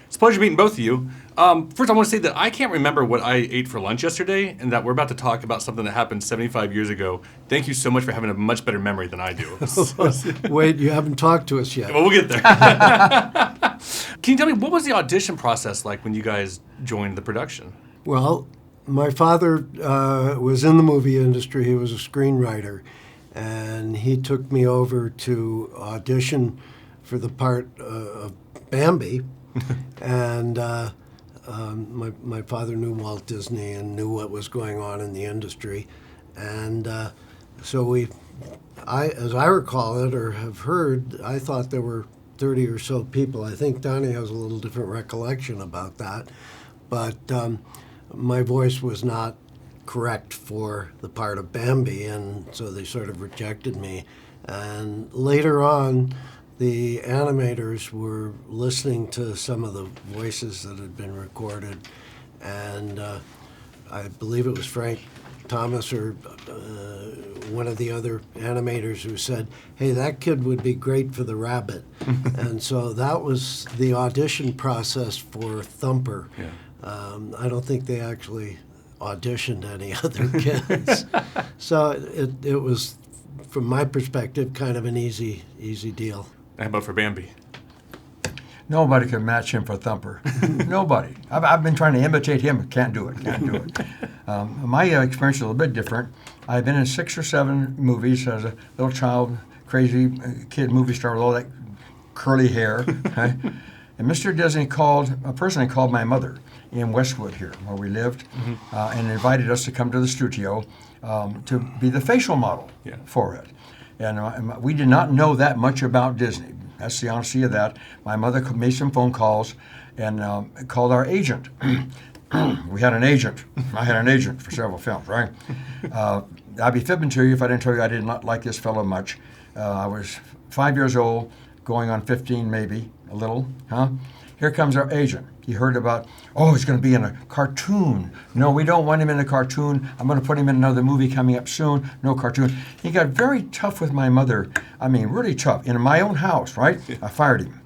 It's a pleasure meeting both of you. First, I want to say that I can't remember what I ate for lunch yesterday, and that we're about to talk about something that happened 75 years ago. Thank you so much for having a much better memory than I do. Wait, you haven't talked to us yet. Well, we'll get there. Can you tell me, what was the audition process like when you guys joined the production? Well, my father was in the movie industry. He was a screenwriter, and he took me over to audition for the part of Bambi. And my father knew Walt Disney and knew what was going on in the industry. And so as I recall it or have heard, I thought there were 30 or so people. I think Donnie has a little different recollection about that. But my voice was not correct for the part of Bambi, and so they sort of rejected me. And later on, the animators were listening to some of the voices that had been recorded, and I believe it was Frank Thomas or one of the other animators who said, "Hey, that kid would be great for the rabbit." And so that was the audition process for Thumper. Yeah. I don't think they actually auditioned any other kids. So it was, from my perspective, kind of an easy deal. How about for Bambi? Nobody can match him for Thumper. Nobody. I've been trying to imitate him. Can't do it. My experience is a little bit different. I've been in 6 or 7 movies as a little child, crazy kid movie star with all that curly hair. Right? And Mr. Disney personally called my mother in Westwood here, where we lived, and invited us to come to the studio to be the facial model for it. And we did not know that much about Disney. That's the honesty of that. My mother made some phone calls and called our agent. We had an agent. I had an agent for several films, right? I'd be fibbing to you if I didn't tell you I did not like this fellow much. I was 5 years old, going on 15 maybe, a little, huh? Here comes our agent. He heard about, he's going to be in a cartoon. No, we don't want him in a cartoon. I'm going to put him in another movie coming up soon. No cartoon. He got very tough with my mother. I mean, really tough. In my own house, right? I fired him.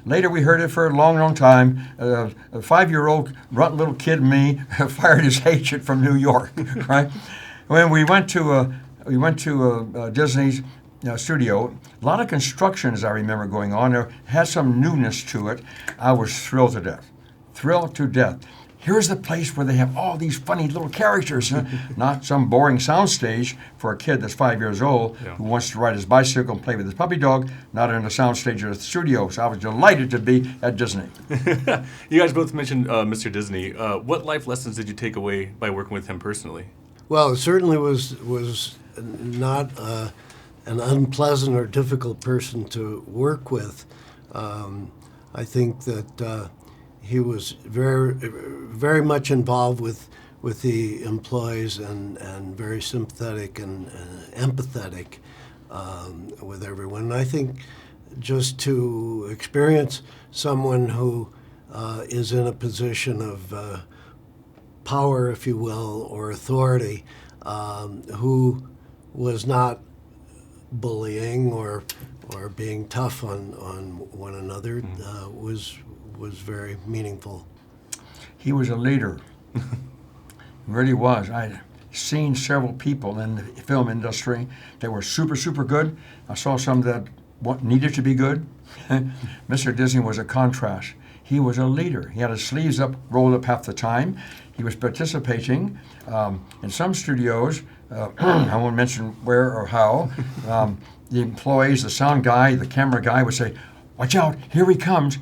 Later, we heard it for a long time. A 5-year-old runt little kid, me, fired his agent from New York, right? When we went to Disney's studio, a lot of construction, as I remember, going on. There had some newness to it. I was thrilled to death. Here's the place where they have all these funny little characters, not some boring soundstage for a kid that's 5 years old who wants to ride his bicycle and play with his puppy dog, not in the soundstage of the studio. So I was delighted to be at Disney. You guys both mentioned Mr. Disney. What life lessons did you take away by working with him personally? Well, it certainly was not an unpleasant or difficult person to work with. I think that he was very much involved with the employees and very sympathetic and empathetic with everyone. And I think just to experience someone who is in a position of power, if you will, or authority, who was not bullying or being tough on one another was very meaningful. He was a leader. He really was. I'd seen several people in the film industry that were super good. I saw some that needed to be good. Mr. Disney was a contrast. He was a leader. He had his sleeves rolled up half the time. He was participating in some studios. I won't mention where or how. The employees, the sound guy, the camera guy would say, "Watch out, here he comes.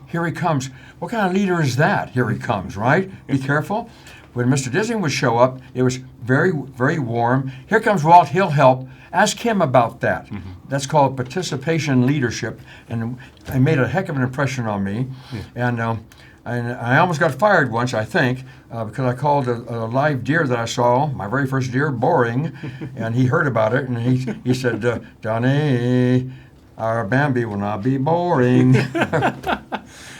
What kind of leader is that? Here he comes, right? Be careful." When Mr. Disney would show up, it was very, very warm. "Here comes Walt, he'll help. Ask him about that." That's called participation leadership, and it made a heck of an impression on me. And I almost got fired once, I think, because I called a live deer that I saw, my very first deer, boring, and he heard about it, and he said, "Donnie, our Bambi will not be boring."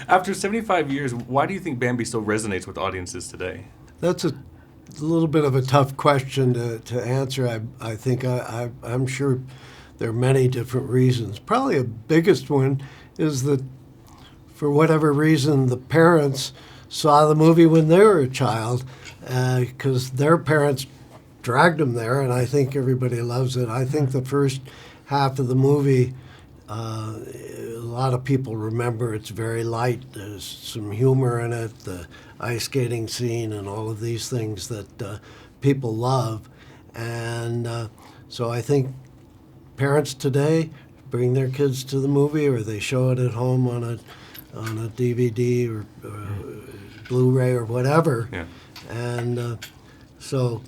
After 75 years, why do you think Bambi still resonates with audiences today? That's a little bit of a tough question to answer. I think I'm sure there are many different reasons. Probably the biggest one is that for whatever reason, the parents saw the movie when they were a child, because their parents dragged them there, and I think everybody loves it. I think the first half of the movie, a lot of people remember it's very light. There's some humor in it, the ice skating scene, and all of these things that people love. And so I think parents today bring their kids to the movie, or they show it at home on a DVD or Blu-ray or whatever. Yeah. And so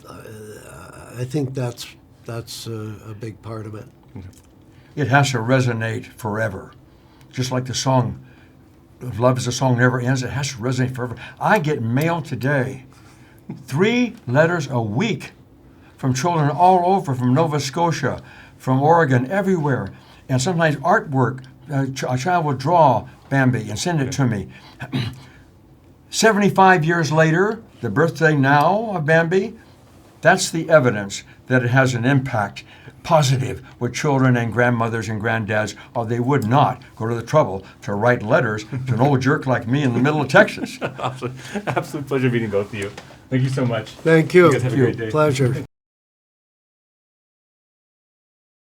I think that's a big part of it. It has to resonate forever. Just like the song, Love is a Song Never Ends, it has to resonate forever. I get mail today, 3 letters a week from children all over, from Nova Scotia, from Oregon, everywhere. And sometimes artwork. A child will draw Bambi and send it to me. 75 years later, the birthday now of Bambi, that's the evidence that it has an impact, positive, with children and grandmothers and granddads, or they would not go to the trouble to write letters to an old jerk like me in the middle of Texas. Absolute pleasure meeting both of you. Thank you so much. Thank you. You guys have a great day. Pleasure.